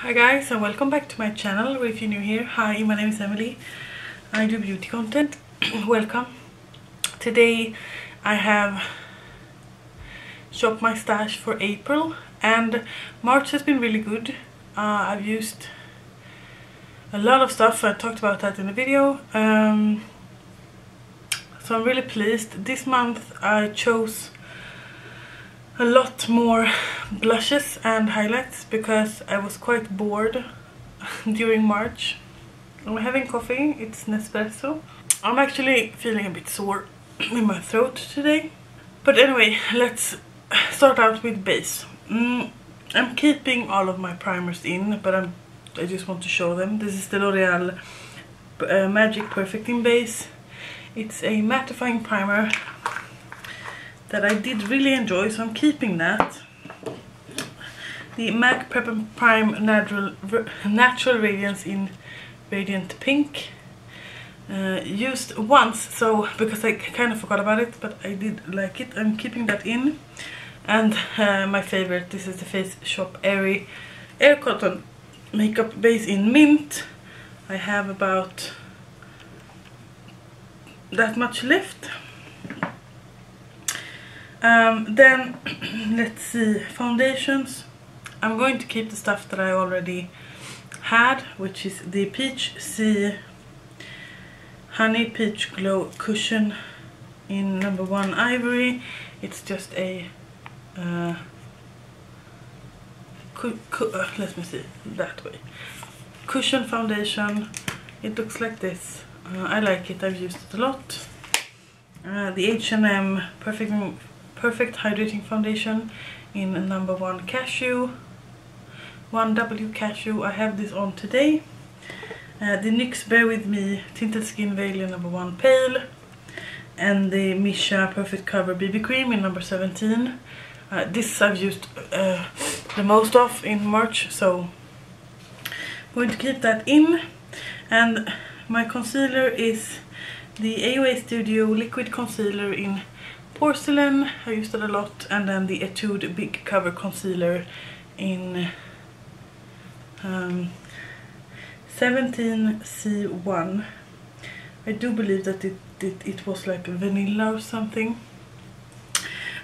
Hi guys, and welcome back to my channel, or if you're new here, hi, my name is Emily. I do beauty content. Welcome. Today I have shopped my stash for April, and March has been really good. I've used a lot of stuff. I talked about that in the video, so I'm really pleased. This month I chose a lot more blushes and highlights because I was quite bored during March. I'm having coffee, it's Nespresso. I'm actually feeling a bit sore in my throat today. But anyway, let's start out with base. I'm keeping all of my primers in, but I just want to show them. This is the L'Oreal Magic Perfecting Base. It's a mattifying primer that I did really enjoy, so I'm keeping that. The MAC Prep and Prime Natural Radiance in Radiant Pink. Used once, so because I kind of forgot about it, but I did like it. I'm keeping that in. And my favorite, this is the Face Shop Airy Air Cotton Makeup Base in Mint. I have about that much left. Then let's see, foundations. I'm going to keep the stuff that I already had, which is the Peach Sea Honey Peach Glow Cushion in number 1 Ivory. It's just a let me see, that way, cushion foundation. It looks like this. I like it, I've used it a lot. The H&M Perfect Hydrating Foundation in number 1 Cashew, 1W Cashew. I have this on today. The NYX Bear With Me Tinted Skin Veil in number 1 Pale, and the Misha Perfect Cover BB Cream in number 17. This I've used the most of in March, so I'm going to keep that in. And my concealer is the AOA Studio Liquid Concealer in Porcelain. I used it a lot. And then the Etude Big Cover Concealer in 17C1. I do believe that it was like vanilla or something.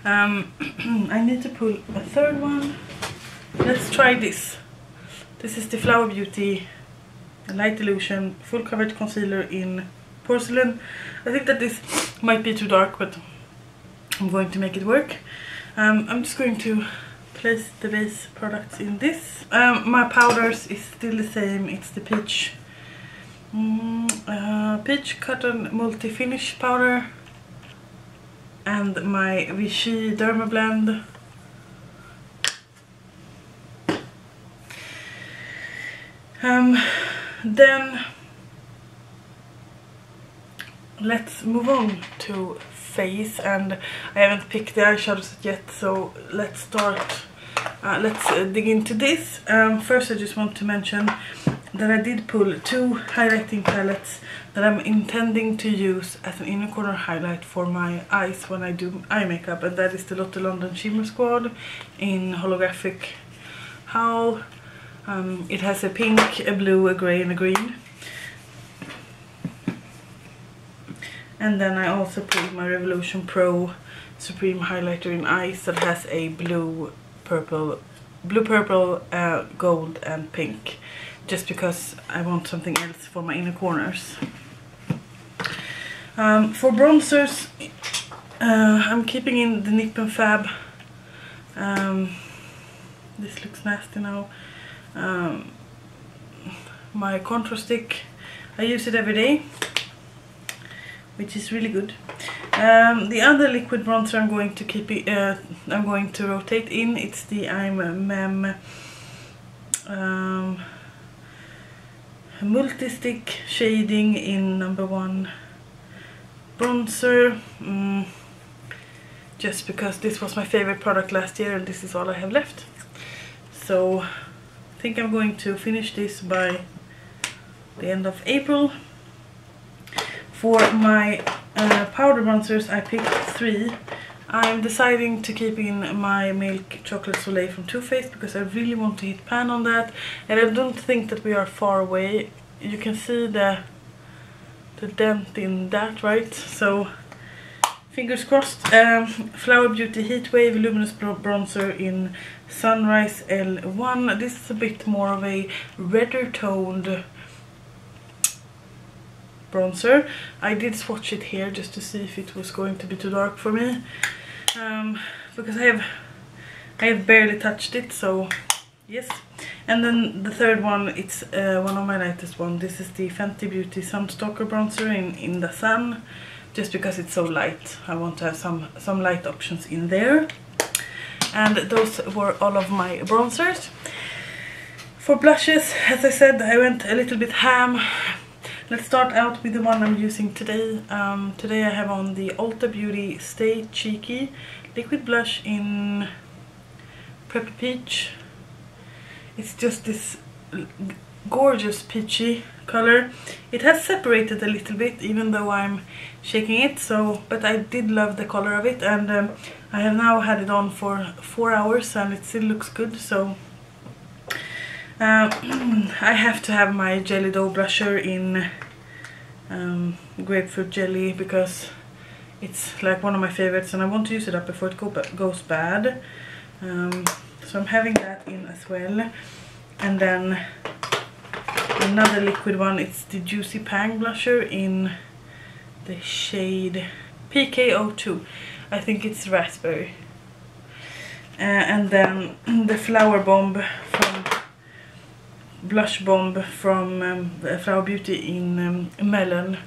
I need to pull a third one. Let's try this. This is the Flower Beauty Light Illusion Full Coverage Concealer in Porcelain. I think that this might be too dark, but I'm going to make it work. I'm just going to place the base products in this. My powders is still the same. It's the Peach Cotton Multi-Finish Powder and my Vichy Derma Blend. Then let's move on to face, and I haven't picked the eyeshadows yet, so let's start. Let's dig into this. First I just want to mention that I did pull 2 highlighting palettes that I'm intending to use as an inner corner highlight for my eyes when I do eye makeup, and that is the Lotte London Shimmer Squad in holographic howl. It has a pink, a blue, a grey and a green. And then I also pulled my Revolution Pro Supreme Highlighter in Eyes that has a blue, purple, gold and pink, just because I want something else for my inner corners. For bronzers, I'm keeping in the Nip and Fab. This looks nasty now. My contour stick, I use it every day, which is really good. The other liquid bronzer I'm going to keep it, I'm going to rotate in. It's the Mem Multi-Stick Shading in number 1 bronzer. Just because this was my favorite product last year and this is all I have left. So I think I'm going to finish this by the end of April. For my powder bronzers I picked 3. I'm deciding to keep in my milk chocolate soleil from Too Faced because I really want to hit pan on that, and I don't think that we are far away. You can see the dent in that, right? So fingers crossed. Flower Beauty Heatwave Luminous Bronzer in Sunrise L1. This is a bit more of a redder toned bronzer. I did swatch it here just to see if it was going to be too dark for me, because I have barely touched it, so yes. And then the third one, it's one of my lightest one. This is the Fenty Beauty Sunstalker bronzer in the sun, just because it's so light. I want to have some light options in there. And those were all of my bronzers. For blushes, as I said, I went a little bit ham. Let's start out with the one I'm using today. Today I have on the Ulta Beauty Stay Cheeky liquid blush in Pepper Peach. It's just this gorgeous peachy color. It has separated a little bit even though I'm shaking it, so but I did love the color of it, and I have now had it on for 4 hours and it still looks good. So I have to have my Jelly Dough blusher in grapefruit jelly because it's like one of my favorites and I want to use it up before it goes bad. So I'm having that in as well. And then another liquid one, it's the Juicy Pang blusher in the shade PK02. I think it's raspberry. And then the Flower Bomb from Blush Bomb from Flower Beauty in Melon,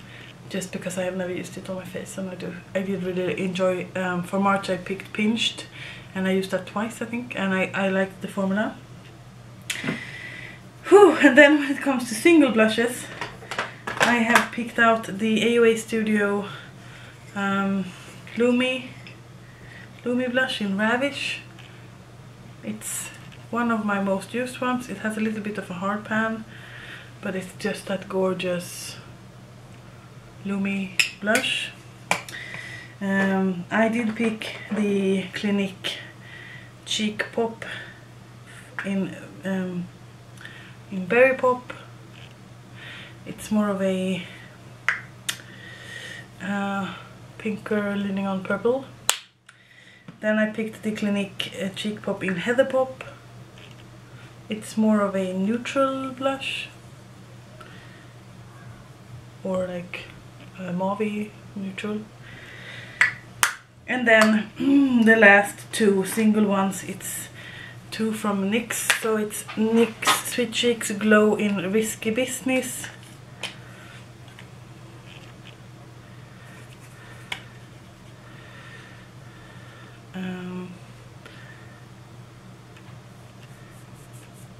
just because I have never used it on my face, and I did really enjoy. For March I picked Pinched and I used that twice I think, and I liked the formula. Whew. And then when it comes to single blushes, I have picked out the AOA Studio Lumi blush in Ravish. It's one of my most used ones. It has a little bit of a hard pan, but it's just that gorgeous Lumi blush. I did pick the Clinique Cheek Pop in Berry Pop. It's more of a pinker leaning on purple. Then I picked the Clinique Cheek Pop in Heather Pop. It's more of a neutral blush, or like a mauve neutral. And then the last two single ones, it's two from NYX. So it's NYX Sweet Cheeks Glow in Risky Business.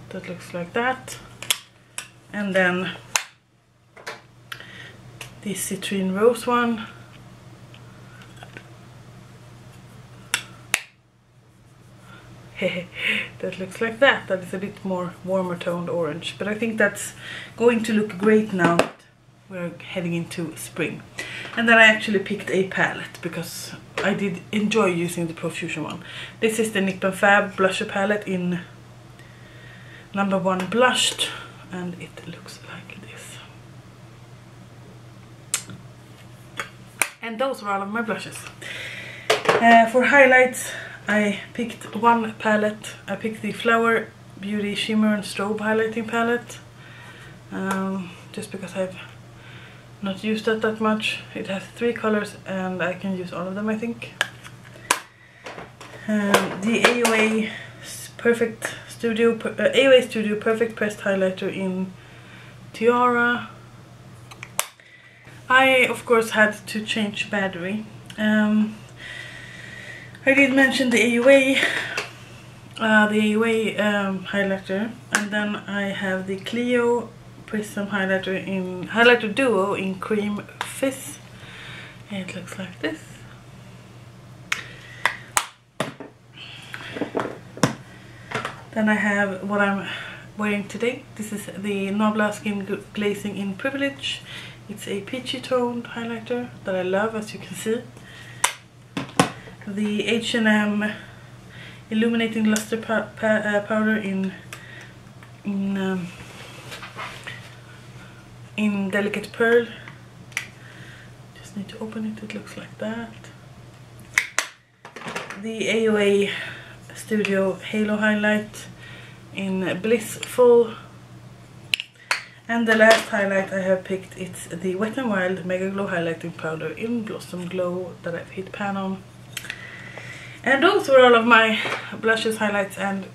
That looks like that. And then the Citrine Rose one. That looks like that. That is a bit more warmer toned orange, but I think that's going to look great now that we're heading into spring. And then I actually picked a palette because I did enjoy using the Profusion one. This is the Nip and Fab blusher palette in number 1 blushed, and it looks like this. And those were all of my blushes. For highlights, I picked one palette. I picked the Flower Beauty Shimmer and Strobe highlighting palette, just because I've not used that much. It has 3 colors and I can use all of them, I think. The AOA Studio Perfect Pressed Highlighter in Tiara. I of course had to change battery. I did mention the AOA highlighter, and then I have the Clio Prism highlighter duo in Cream Fizz. And it looks like this. Then I have what I'm wearing today. This is the Nabla Skin Glazing in Privilege. It's a peachy toned highlighter that I love, as you can see. the H&M Illuminating Luster powder in Delicate Pearl. Just need to open it. It looks like that. The AOA Studio Halo Highlight in Blissful. And the last highlight I have picked, it's the Wet n Wild Mega Glow Highlighting Powder in Blossom Glow that I've hit pan on. And those were all of my blushes, highlights and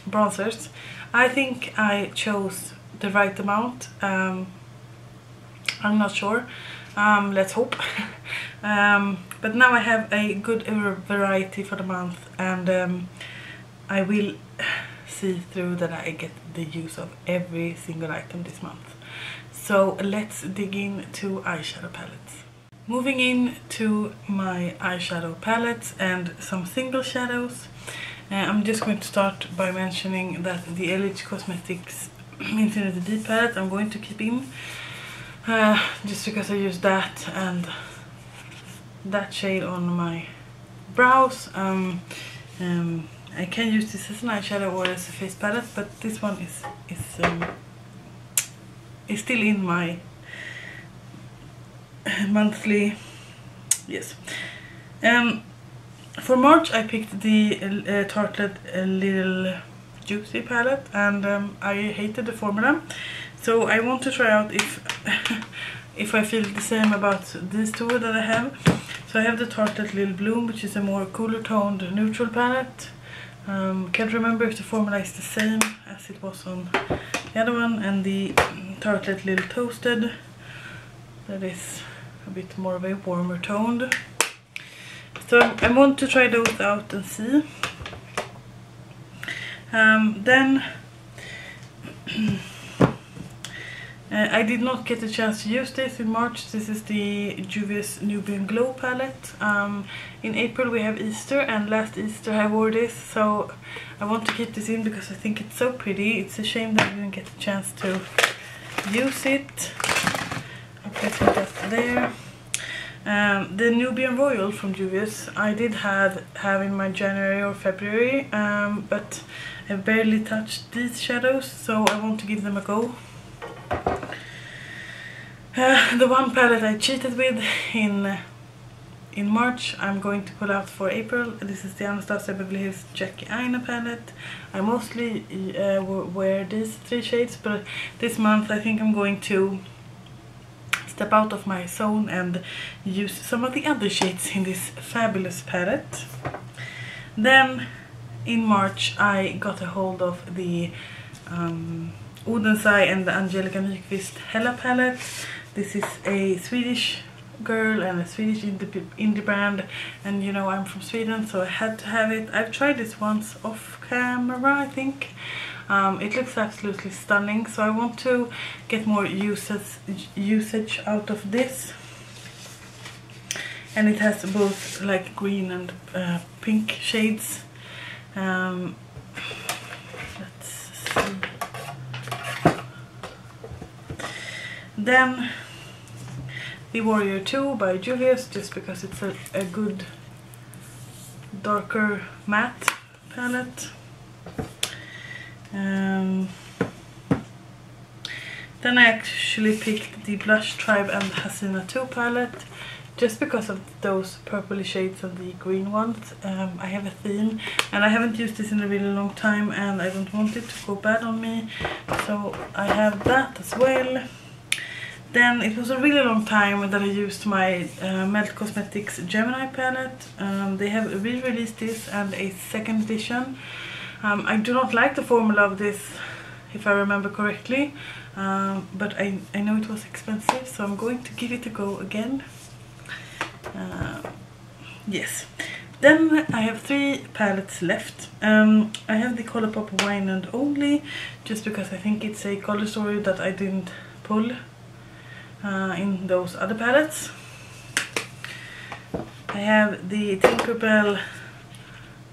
bronzers. I think I chose the right amount. I'm not sure. Let's hope. But now I have a good variety for the month, and I will see through that I get the use of every single item this month. So let's dig into eyeshadow palettes. Moving in to my eyeshadow palettes and some single shadows. I'm just going to start by mentioning that the LH Cosmetics Infinity Deep palette I'm going to keep in. Just because I use that and that shade on my brows. I can use this as an eyeshadow or as a face palette, but this one is still in my monthly. Yes. For March I picked the Tartelette Little Juicy palette, and I hated the formula, so I want to try out if I feel the same about these two that I have. So I have the Tartelette Little Bloom, which is a more cooler toned neutral palette. Can't remember if the formula is the same as it was on the other one, and the Tartelette Little Toasted, that is a bit more of a warmer toned. So I want to try those out and see. Then I did not get a chance to use this in March. This is the Juvia's Nubian Glow palette. In April we have Easter, and last Easter I wore this, so I want to keep this in because I think it's so pretty. It's a shame that I didn't get a chance to use it. Okay, so that's there. The Nubian Royal from Juvia's I did have in my January or February, but I barely touched these shadows, so I want to give them a go. The one palette I cheated with in March I'm going to pull out for April. This is the Anastasia Beverly Hills Jackie Aina palette. I mostly wear these three shades, but this month I think I'm going to step out of my zone and use some of the other shades in this fabulous palette. Then in March I got a hold of the Odensai and the Angelica Nyqvist Hella palette. This is a Swedish girl and a Swedish indie brand, and you know I'm from Sweden, so I had to have it. I've tried this once off camera, I think. It looks absolutely stunning, so I want to get more usage out of this. And it has both like green and pink shades. Let's see. Then the Warrior 2 by Juvia's, just because it's a good darker matte palette. Then I actually picked the Blush Tribe and Hasina 2 palette, just because of those purpley shades and the green ones. I have a theme, and I haven't used this in a really long time, and I don't want it to go bad on me, so I have that as well. Then it was a really long time that I used my Melt Cosmetics Gemini palette. They have re-released this and a second edition. I do not like the formula of this, if I remember correctly, but I know it was expensive, so I'm going to give it a go again. Yes. Then I have 3 palettes left. I have the Colourpop Wine and Only, just because I think it's a color story that I didn't pull in those other palettes. I have the Tinkerbell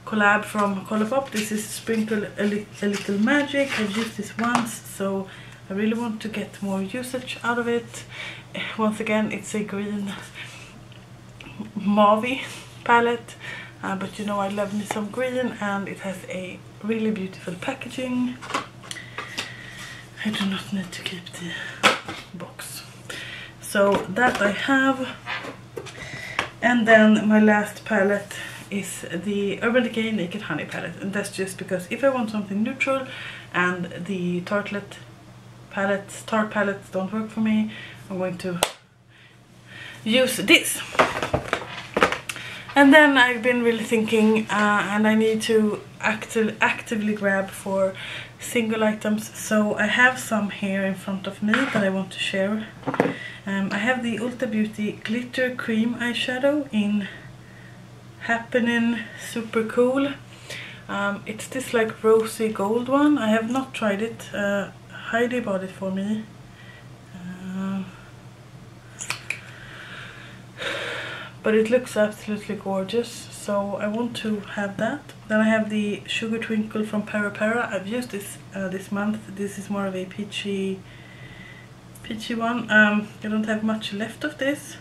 collab from Colourpop. This is Sprinkle a Little Magic. I've used this once, so I really want to get more usage out of it. Once again, it's a green mauve palette. but you know I love me some green, and it has a really beautiful packaging. I do not need to keep the box. So that I have. And then my last palette is the Urban Decay Naked Honey palette, and that's just because if I want something neutral and the tart palettes don't work for me, I'm going to use this. And then I've been really thinking, and I need to actively grab for single items, so I have some here in front of me that I want to share. I have the Ulta Beauty Glitter Cream Eyeshadow in Happening Super Cool. It's this like rosy gold one. I have not tried it. Heidi bought it for me. But it looks absolutely gorgeous, so I want to have that. Then I have the Sugar Twinkle from Para. I've used this this month. This is more of a peachy one. I don't have much left of this,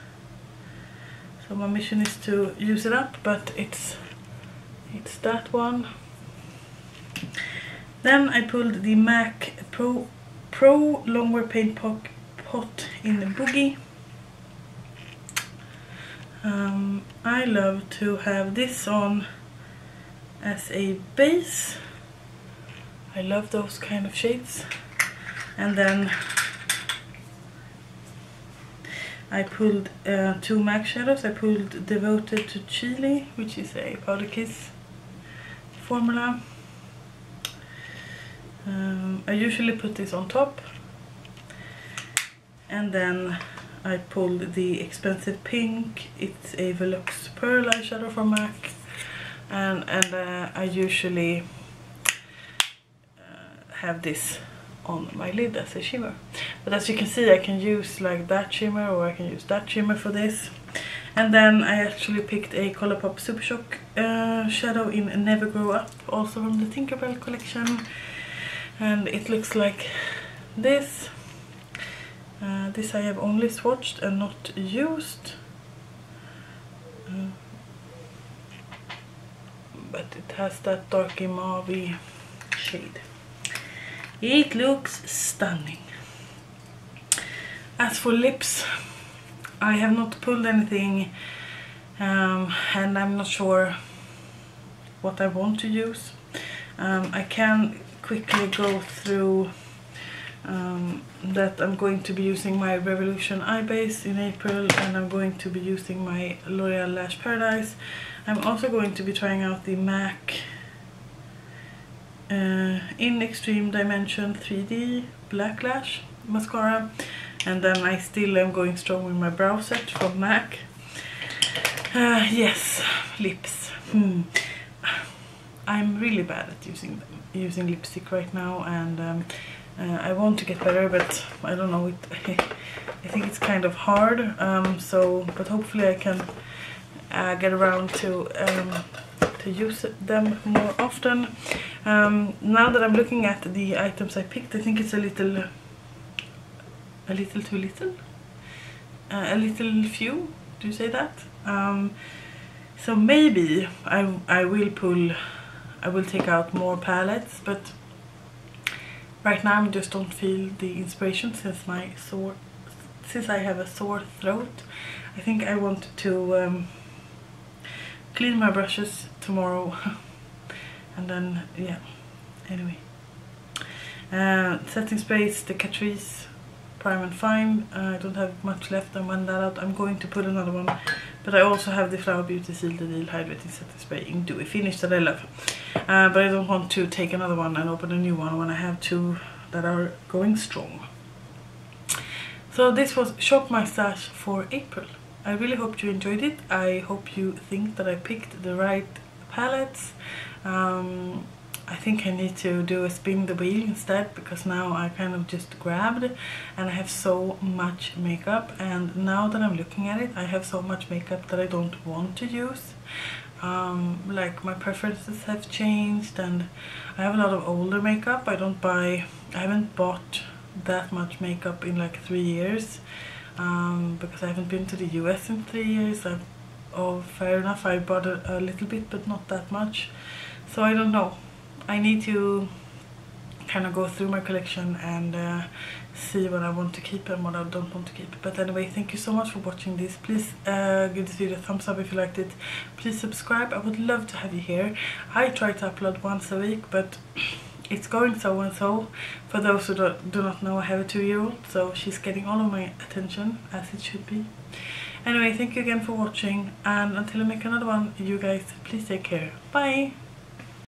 so my mission is to use it up, but it's that one. Then I pulled the MAC Pro Longwear Paint Pot in the Boogie. I love to have this on as a base. I love those kind of shades. And then I pulled two MAC shadows. I pulled Devoted to Chili, which is a Powder Kiss formula. I usually put this on top. And then I pulled the Expensive Pink. It's a Velux Pearl eyeshadow from MAC, and I usually have this on my lid as a shimmer. But as you can see, I can use like that shimmer, or I can use that shimmer for this. And then I actually picked a Colourpop Super Shock shadow in Never Grow Up, also from the Tinkerbell collection, and it looks like this. This I have only swatched and not used, but it has that darky mauve shade. It looks stunning. As for lips, I have not pulled anything, and I'm not sure what I want to use. I can quickly go through that I'm going to be using my Revolution Eye Base in April, and I'm going to be using my L'Oreal Lash Paradise. I'm also going to be trying out the MAC in Extreme Dimension 3D Black Lash Mascara, and then I still am going strong with my brow set from MAC. Yes, lips. I'm really bad at using lipstick right now, and I want to get better, but I don't know, I think it's kind of hard, but hopefully I can get around to use them more often. Now that I'm looking at the items I picked, I think it's a little too little, a little few, do you say that? So maybe I will take out more palettes, but right now I just don't feel the inspiration since I have a sore throat. I think I want to clean my brushes tomorrow and then, yeah, anyway. Setting sprays, the Catrice Prime and Fine. I don't have much left. I went that out. I'm going to put another one, but I also have the Flower Beauty Seal the Deal Hydrating Setting Spray in Dewy Finish that I love. But I don't want to take another one and open a new one when I have two that are going strong. So this was Shop My Stash for April. I really hope you enjoyed it. I hope you think that I picked the right palettes. I think I need to do a spin the wheel instead, because now I kind of just grabbed and I have so much makeup, and now that I'm looking at it, I have so much makeup that I don't want to use. Like my preferences have changed, and I have a lot of older makeup. I haven't bought that much makeup in like 3 years, because I haven't been to the US in 3 years. fair enough. I bought a little bit, but not that much. So I don't know. I need to kind of go through my collection and see what I want to keep and what I don't want to keep. But anyway, thank you so much for watching this. Please give this video a thumbs up if you liked it. Please subscribe. I would love to have you here. I try to upload once a week, but it's going so and so. For those who do not know, I have a 2-year-old, so she's getting all of my attention, as it should be. Anyway, thank you again for watching, and until I make another one, you guys, please take care. Bye!